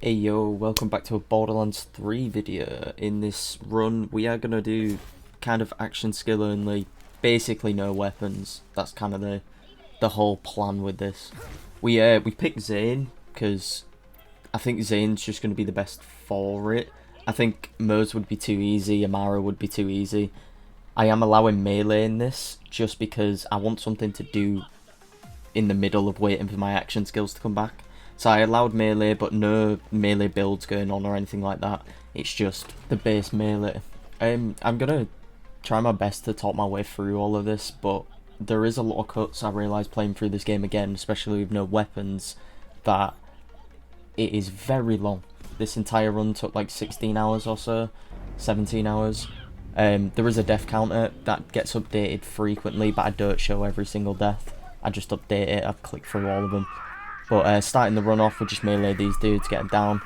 Hey yo, welcome back to a Borderlands 3 video. In this run, we are going to do kind of action skill only, basically no weapons. That's kind of the whole plan with this. We picked Zane, because I think Zane's just going to be the best for it. I think Mo's would be too easy, Amara would be too easy. I am allowing melee in this, just because I want something to do in the middle of waiting for my action skills to come back. So I allowed melee, but no melee builds going on or anything like that. It's just the base melee. I'm gonna try my best to talk my way through all of this, but there is a lot of cuts. I realise playing through this game again, especially with no weapons, that it is very long. This entire run took like 16 hours or so, 17 hours. There is a death counter that gets updated frequently, but I don't show every single death. I just update it. I've clicked through all of them. But starting the run off, we just melee these dudes, get them down.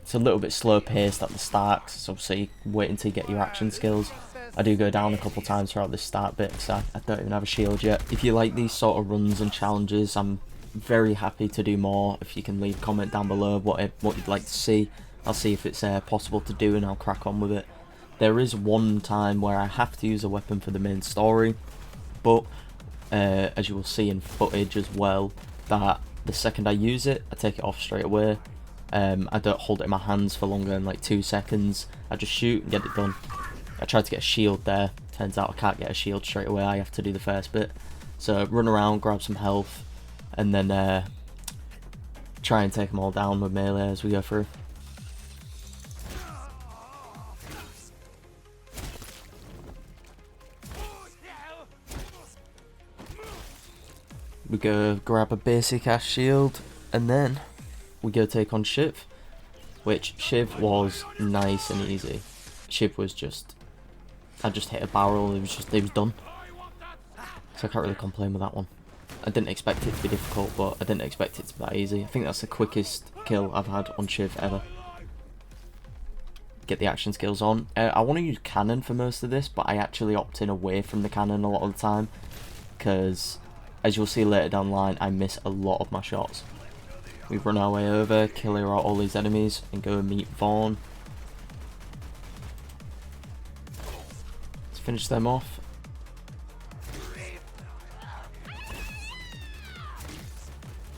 It's a little bit slow paced at the start, because obviously wait until you get your action skills. I do go down a couple times throughout this start bit, because I don't even have a shield yet. If you like these sort of runs and challenges, I'm very happy to do more. If you can leave a comment down below what you'd like to see, I'll see if it's possible to do and I'll crack on with it. There is one time where I have to use a weapon for the main story, but as you will see in footage as well, that the second I use it, I take it off straight away. I don't hold it in my hands for longer than like 2 seconds. I just shoot and get it done. I tried to get a shield there. Turns out I can't get a shield straight away. I have to do the first bit. So run around, grab some health, and then try and take them all down with melee as we go through. We go grab a basic ass shield, and then we go take on Shiv, which Shiv was nice and easy. Shiv was just, I just hit a barrel, it was done. So I can't really complain with that one. I didn't expect it to be difficult, but I didn't expect it to be that easy. I think that's the quickest kill I've had on Shiv ever. Get the action skills on. I want to use cannon for most of this, but I actually opt in away from the cannon a lot of the time, because as you'll see later down the line, I miss a lot of my shots. We run our way over, kill all these enemies, and go and meet Vaughn. Let's finish them off.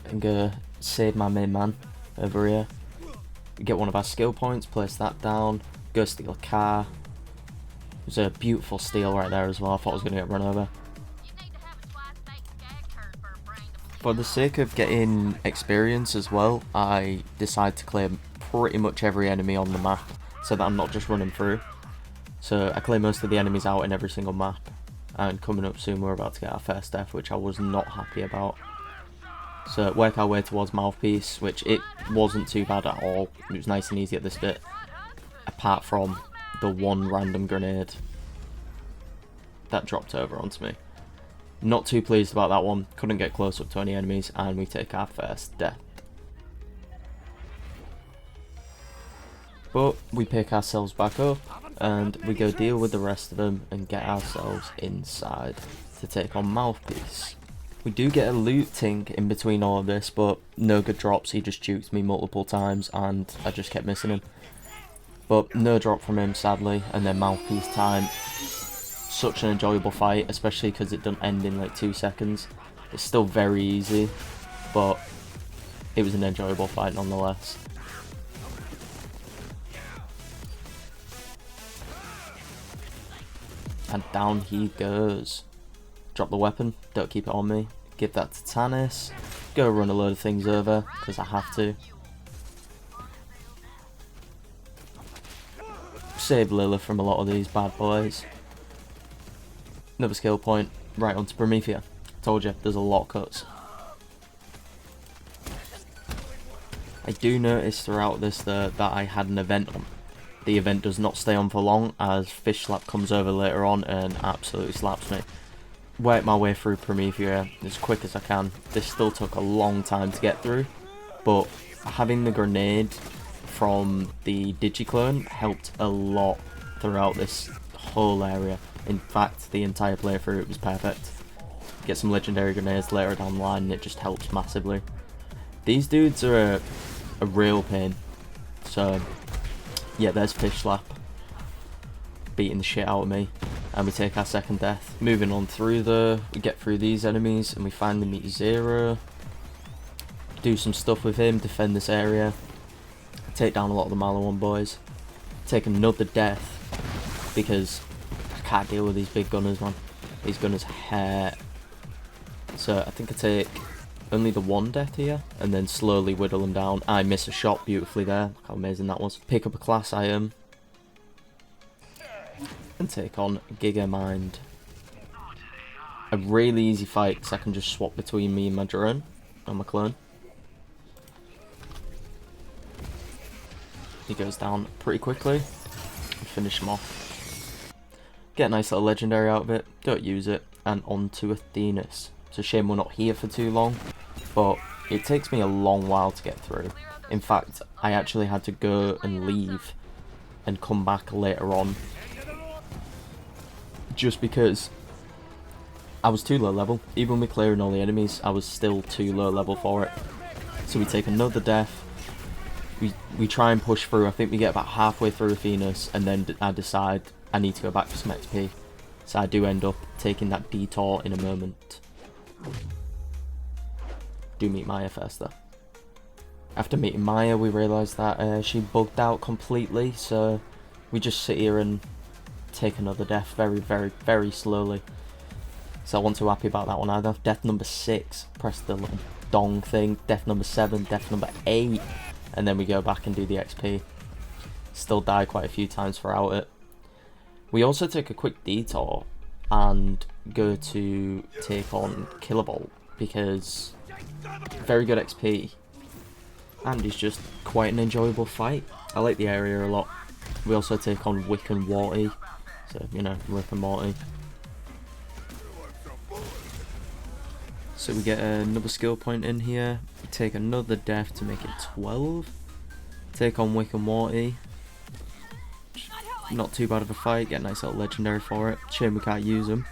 And go save my main man over here. We get one of our skill points, place that down, go steal a car. There's a beautiful steal right there as well. I thought I was going to get run over. For the sake of getting experience as well, I decide to clear pretty much every enemy on the map, so that I'm not just running through. So I clear most of the enemies out in every single map, and coming up soon we're about to get our first death, which I was not happy about. So work our way towards Mouthpiece, which it wasn't too bad at all. It was nice and easy at this bit, apart from the one random grenade that dropped over onto me. Not too pleased about that one. Couldn't get close up to any enemies, and we take our first death. But we pick ourselves back up, and we go deal with the rest of them and get ourselves inside to take on Mouthpiece. We do get a loot tink in between all of this, but no good drops. He just juked me multiple times, and I just kept missing him. But no drop from him, sadly, and then Mouthpiece time. Such an enjoyable fight, especially because it doesn't end in like 2 seconds. It's still very easy, but it was an enjoyable fight nonetheless. And down he goes. Drop the weapon, don't keep it on me. Give that to Tannis. Go run a load of things over, because I have to. Save Lilith from a lot of these bad boys. Another skill point, right onto Promethea. Told you, there's a lot of cuts. I do notice throughout this that I had an event on. The event does not stay on for long, as Fish Slap comes over later on and absolutely slaps me. Work my way through Promethea as quick as I can. This still took a long time to get through, but having the grenade from the Digiclone helped a lot throughout this whole area. In fact, the entire playthrough, it was perfect. Get some legendary grenades later down the line and it just helps massively. These dudes are a real pain. So yeah, there's Fish Slap beating the shit out of me, and we take our second death. Moving on through we get through these enemies, and we finally meet Zero. Do some stuff with him, defend this area, take down a lot of the Malawan boys. Take another death because I can't deal with these big gunners, man. These gunners hurt. So I think I take only the one death here, and then slowly whittle them down. I miss a shot beautifully there. Look how amazing that was. Pick up a class item and take on Gigamind. A really easy fight because I can just swap between me and my drone and my clone. He goes down pretty quickly and finish him off. Get a nice little legendary out of it, don't use it, and on to Athenas. It's a shame we're not here for too long, but it takes me a long while to get through. In fact, I actually had to go and leave and come back later on just because I was too low level. Even with clearing all the enemies, I was still too low level for it. So we take another death. We try and push through. I think we get about halfway through Athenas, and then I decide I need to go back for some XP. So I do end up taking that detour in a moment. Do meet Maya first though. After meeting Maya, we realise that she bugged out completely, so we just sit here and take another death very, very, very slowly. So I wasn't too happy about that one either. Death number 6, press the little dong thing. Death number 7, death number 8. And then we go back and do the XP. Still die quite a few times throughout it. We also take a quick detour and go to take on Killavolt because very good XP. And it's just quite an enjoyable fight. I like the area a lot. We also take on Wick and Warty. So, you know, Rick and Morty. So we get another skill point in here. We take another death to make it 12. Take on Wick and Warty. Not too bad of a fight. Get a nice little legendary for it. Shame we can't use them.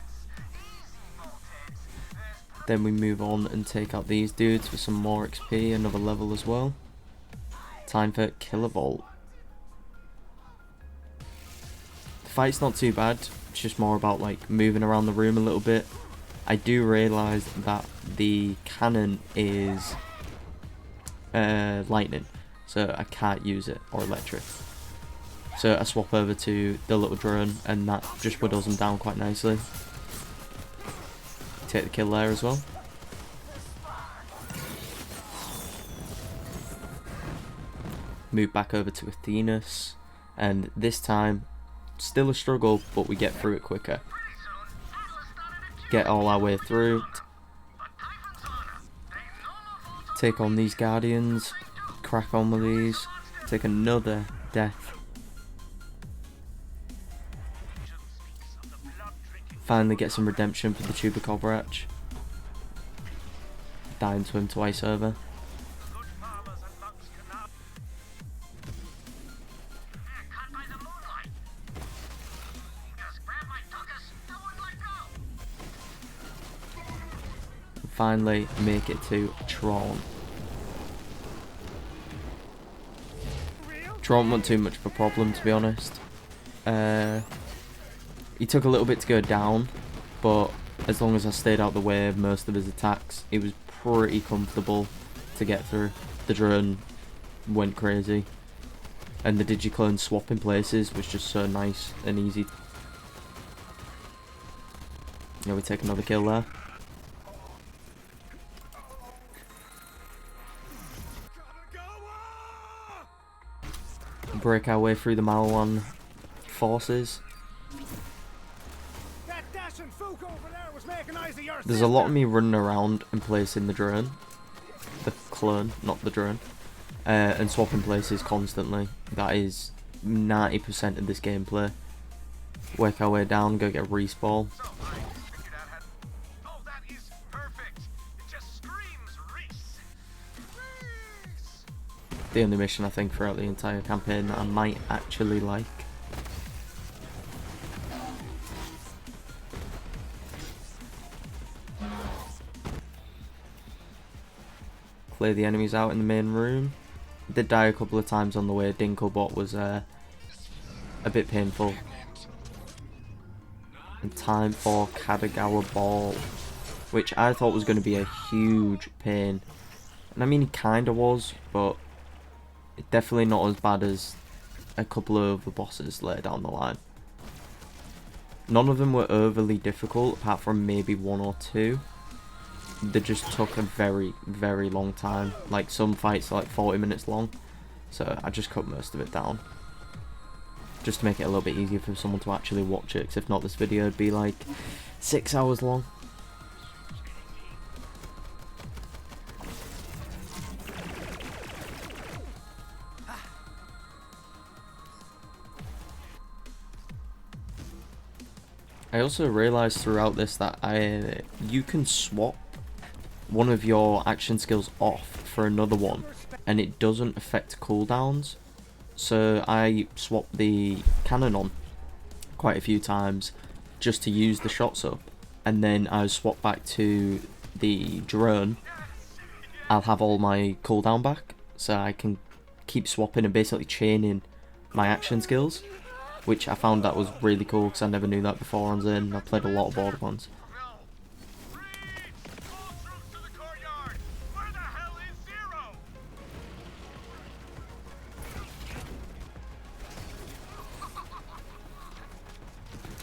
Then we move on and take out these dudes for some more XP. Another level as well. Time for Killavolt. The fight's not too bad. It's just more about like moving around the room a little bit. I do realise that the cannon is lightning, so I can't use it, or electric. So I swap over to the little drone, and that just whittles them down quite nicely. Take the kill there as well. Move back over to Athenas, and this time, still a struggle, but we get through it quicker. Get all our way through. Take on these guardians. Crack on with these. Take another death. Finally get some redemption for the Chupacabra. Dying to him twice over. Finally make it to Tron. Tron wasn't too much of a problem, to be honest. He took a little bit to go down, but as long as I stayed out the way of most of his attacks, it was pretty comfortable to get through. The drone went crazy, and the Digiclone swapping places was just so nice and easy. Yeah, we take another kill there. Break our way through the Malawan forces. There's a lot of me running around and placing the drone, the clone, not the drone, and swapping places constantly. That is 90% of this gameplay. Work our way down, go get a respawn. The only mission I think throughout the entire campaign that I might actually like. Clear the enemies out in the main room. Did die a couple of times on the way. Dinklebot was a bit painful. And time for Kadagawa Ball, which I thought was going to be a huge pain. And I mean, he kind of was, but definitely not as bad as a couple of other bosses later down the line. None of them were overly difficult, apart from maybe one or two. They just took a very, very long time. Like, some fights are like 40 minutes long, so I just cut most of it down. Just to make it a little bit easier for someone to actually watch it, because if not, this video would be like 6 hours long. I also realised throughout this that you can swap one of your action skills off for another one, and it doesn't affect cooldowns. So I swapped the cannon on quite a few times just to use the shots up, and then I swapped back to the drone. I'll have all my cooldown back, so I can keep swapping and basically chaining my action skills, which I found that was really cool because I never knew that before on Zane. I played a lot of Borderlands.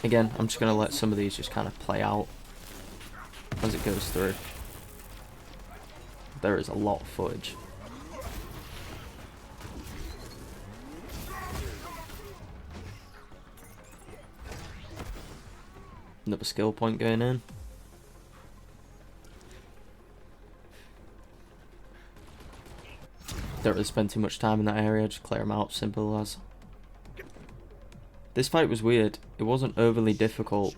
Again, I'm just going to let some of these just kind of play out as it goes through. There is a lot of footage. Another skill point going in. Don't really spend too much time in that area, just clear them out, simple as. This fight was weird. It wasn't overly difficult.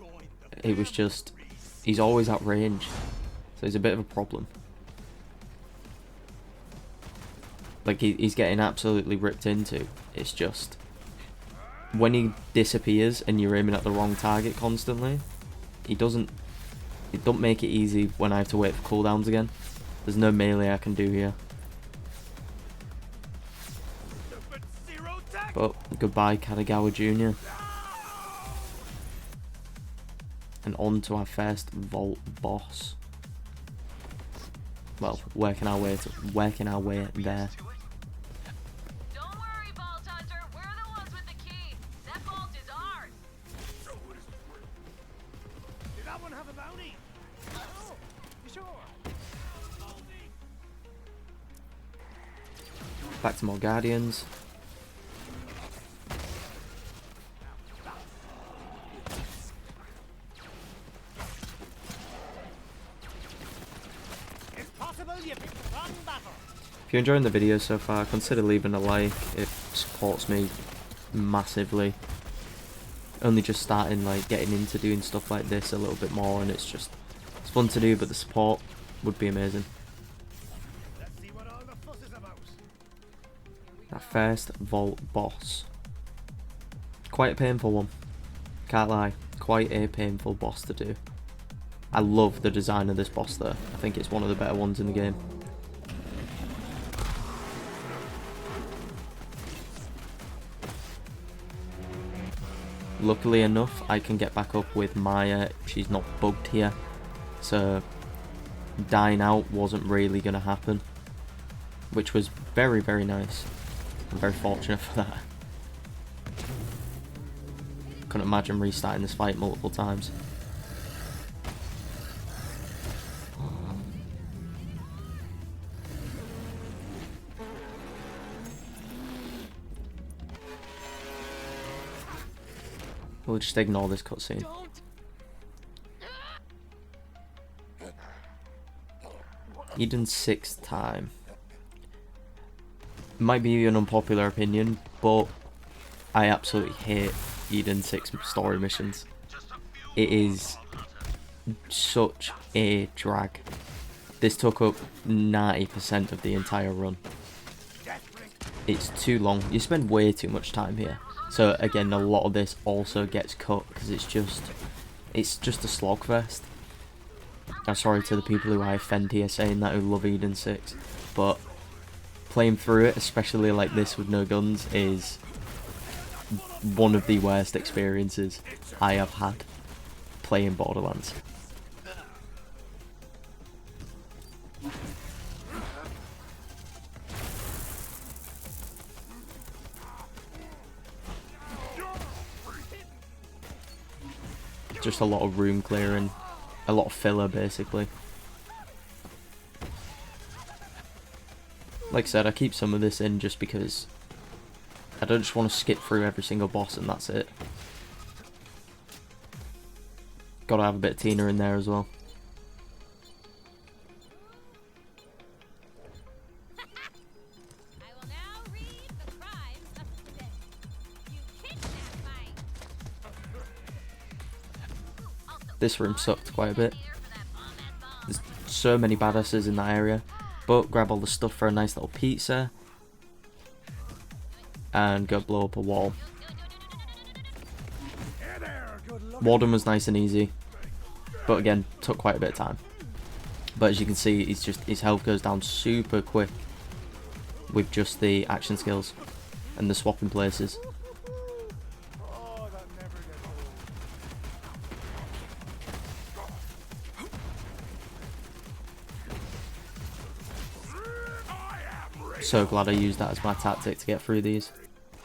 It was just, he's always at range, so he's a bit of a problem. Like, he's getting absolutely ripped into. It's just, when he disappears and you're aiming at the wrong target constantly, it don't make it easy when I have to wait for cooldowns again. There's no melee I can do here. But goodbye, Kadagawa Jr. And on to our first Vault boss. Well, working our way there. Don't worry, Vault Hunter. We're the ones with the key. That vault is ours. So what is this worth? Did that one have a bounty? Oh, you sure? Back to more Guardians. If you're enjoying the video so far, consider leaving a like. It supports me massively. Only just starting, like, getting into doing stuff like this a little bit more, and it's fun to do, but the support would be amazing. Let's see what all the fuss is about. That first Vault boss. Quite a painful one. Can't lie. Quite a painful boss to do. I love the design of this boss though. I think it's one of the better ones in the game. Luckily enough, I can get back up with Maya. She's not bugged here, so dying out wasn't really going to happen, which was very, very nice. I'm very fortunate for that. Couldn't imagine restarting this fight multiple times. We'll just ignore this cutscene. Eden's 6th time. Might be an unpopular opinion, but I absolutely hate Eden's 6 story missions. It is such a drag. This took up 90% of the entire run. It's too long. You spend way too much time here. So again, a lot of this also gets cut because it's just a slogfest. I'm sorry to the people who I offend here saying that who love Eden 6, but playing through it, especially like this with no guns, is one of the worst experiences I have had playing Borderlands. Just a lot of room clearing, a lot of filler basically. Like I said, I keep some of this in just because I don't just want to skip through every single boss and that's it. Gotta have a bit of Tina in there as well. I will now read the crimes of today. You kidnapped my... This room sucked quite a bit. There's so many badasses in that area. But grab all the stuff for a nice little pizza. And go blow up a wall. Warden was nice and easy. But again, took quite a bit of time. But as you can see, his health goes down super quick. With just the action skills. And the swapping places. So glad I used that as my tactic to get through these.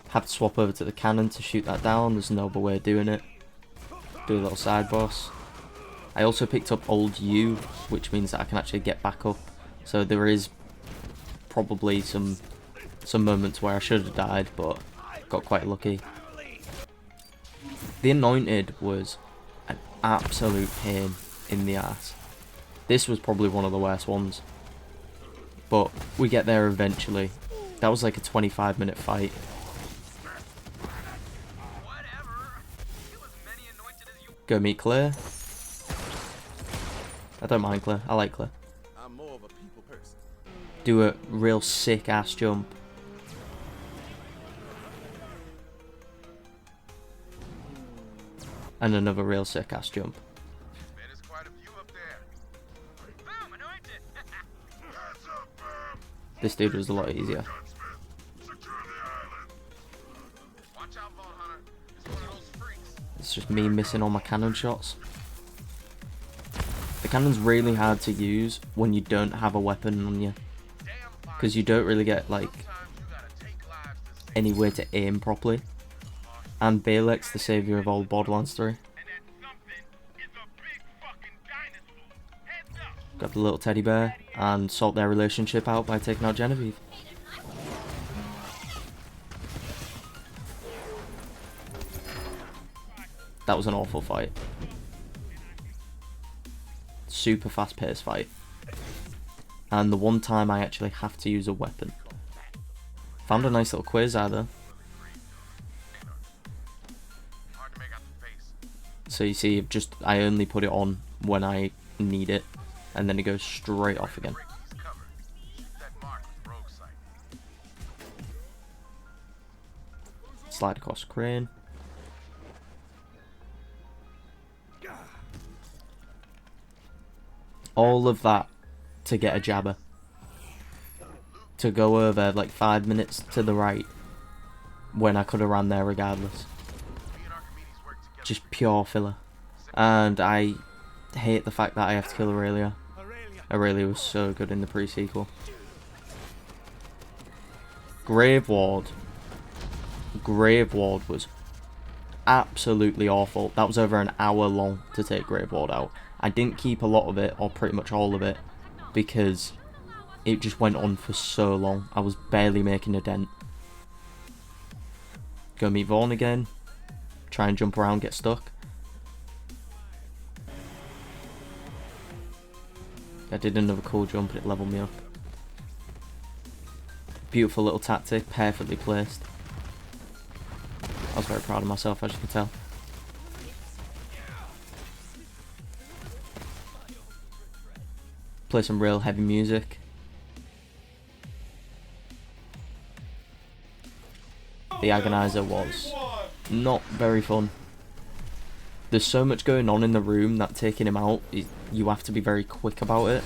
Have to swap over to the cannon to shoot that down. There's no other way of doing it. Do a little side boss. I also picked up Old U, which means that I can actually get back up. So there is probably some moments where I should have died, but got quite lucky. The Anointed was an absolute pain in the ass. This was probably one of the worst ones. But we get there eventually. That was like a 25-minute fight. Go meet Claire. I don't mind Claire. I like Claire. I'm more of a people person. Do a real sick ass jump. And another real sick ass jump. There's quite a few up there. Boom, anointed. This dude was a lot easier. Watch out, Vault Hunter. It's one of those freaks. It's just me missing all my cannon shots. The cannon's really hard to use when you don't have a weapon on you. Because you don't really get like any way to aim properly. And Balek's the saviour of old Borderlands 3. Got the little teddy bear and sort their relationship out by taking out Genevieve. That was an awful fight. Super fast paced fight. And the one time I actually have to use a weapon. Found a nice little quiz either. So you see, I only put it on when I need it, and then it goes straight off again. Slide across the crane. All of that to get a jabber. To go over like 5 minutes to the right when I could have ran there regardless. Just pure filler. And I hate the fact that I have to kill Aurelia. Aurelia was so good in the pre-sequel. Grave Ward was absolutely awful. That was over an hour long to take Grave Ward out. I didn't keep a lot of it, or pretty much all of it, because it just went on for so long. I was barely making a dent. Go meet Vaughn again. Try and jump around, get stuck. I did another cool jump and it leveled me up. Beautiful little tactic, perfectly placed. I was very proud of myself, as you can tell. Play some real heavy music. The Agonizer was not very fun. There's so much going on in the room that taking him out, you have to be very quick about it.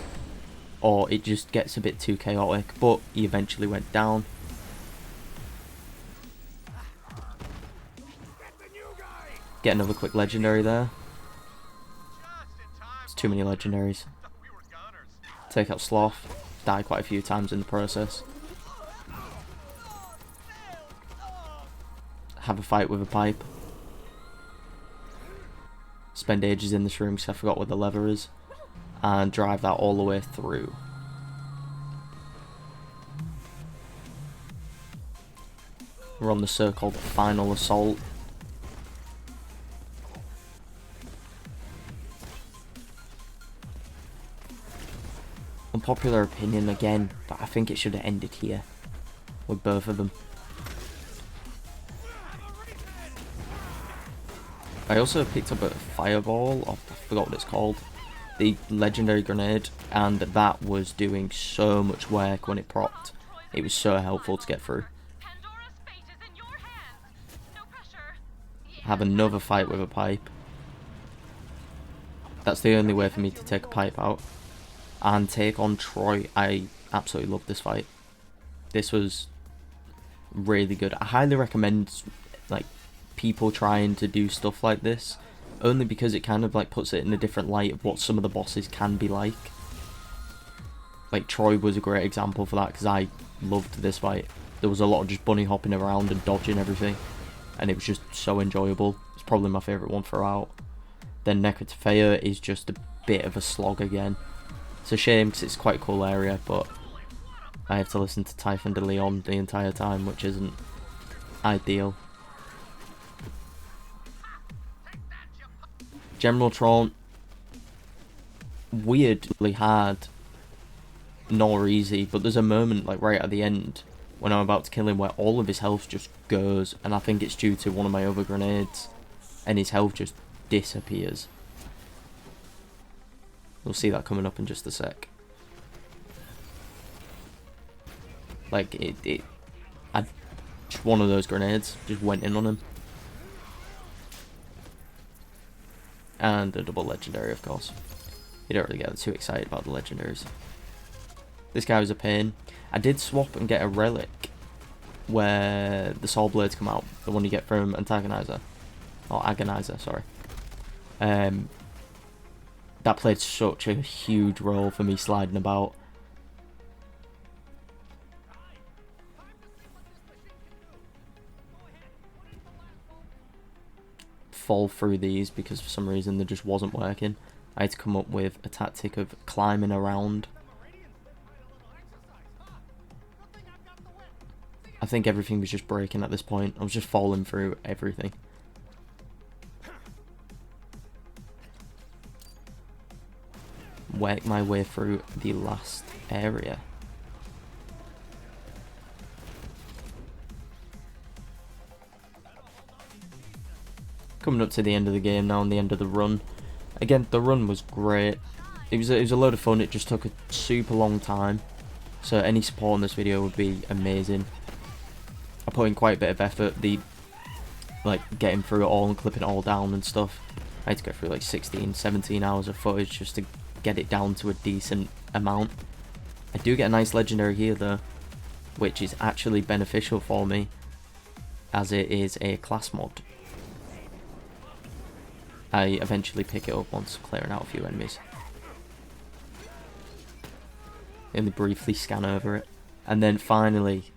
or it just gets a bit too chaotic, but he eventually went down. Get another quick legendary there. It's too many legendaries. Take out Sloth. Die quite a few times in the process. Have a fight with a pipe. Spend ages in this room because I forgot where the lever is. And drive that all the way through. We're on the so-called final assault. Unpopular opinion again, but I think it should have ended here with both of them. I also picked up a fireball, I forgot what it's called, the legendary grenade, and that was doing so much work when it procced. It was so helpful to get through. Have another fight with a pipe. That's the only way for me to take a pipe out. And take on Troy. I absolutely loved this fight. This was really good. I highly recommend like people trying to do stuff like this, only because it kind of like puts it in a different light of what some of the bosses can be like. Like Troy was a great example for that because I loved this fight. There was a lot of just bunny hopping around and dodging everything, and it was just so enjoyable. It's probably my favourite one throughout. Then Promethea is just a bit of a slog again. It's a shame because it's quite a cool area, but I have to listen to Typhon de Leon the entire time, which isn't ideal. General Tron, weirdly hard, nor easy, but there's a moment like right at the end when I'm about to kill him where all of his health just goes, and I think it's due to one of my other grenades, and his health just disappears. We'll see that coming up in just a sec. Like just one of those grenades just went in on him. And a double legendary, of course. You don't really get too excited about the legendaries. This guy was a pain. I did swap and get a relic where the soul blades come out, the one you get from Antagonizer, or Agonizer, sorry. That played such a huge role for me sliding about. Fall through these because for some reason they just wasn't working. I had to come up with a tactic of climbing around. I think everything was just breaking at this point. I was just falling through everything. Work my way through the last area. Coming up to the end of the game now, and the end of the run. Again, the run was great. It was a load of fun. It just took a super long time. So any support on this video would be amazing. I put in quite a bit of effort. Like getting through it all and clipping it all down and stuff. I had to go through like 16, 17 hours of footage just to get it down to a decent amount. I do get a nice legendary here though, which is actually beneficial for me as it is a class mod. I eventually pick it up once clearing out a few enemies. Only briefly scan over it. And then finally,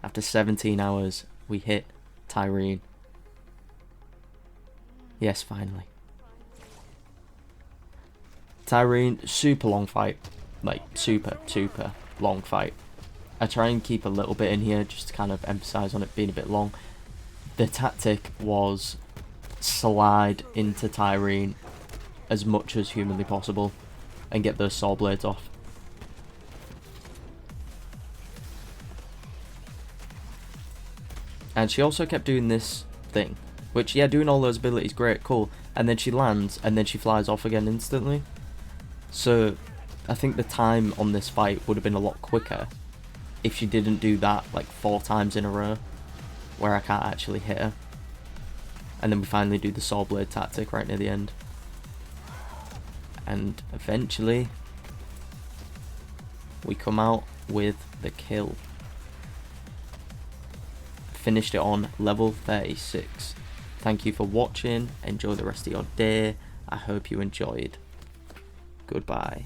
after 17 hours, we hit Tyreen. Yes, finally. Tyreen, super long fight. Like, super long fight. I try and keep a little bit in here just to kind of emphasize on it being a bit long. The tactic was slide into Tyreen as much as humanly possible and get those saw blades off. And she also kept doing this thing, which, yeah, doing all those abilities, great, cool, and then she lands and then she flies off again instantly. So I think the time on this fight would have been a lot quicker if she didn't do that like 4 times in a row where I can't actually hit her. And then we finally do the saw blade tactic right near the end. And eventually we come out with the kill. Finished it on level 36. Thank you for watching. Enjoy the rest of your day. I hope you enjoyed. Goodbye.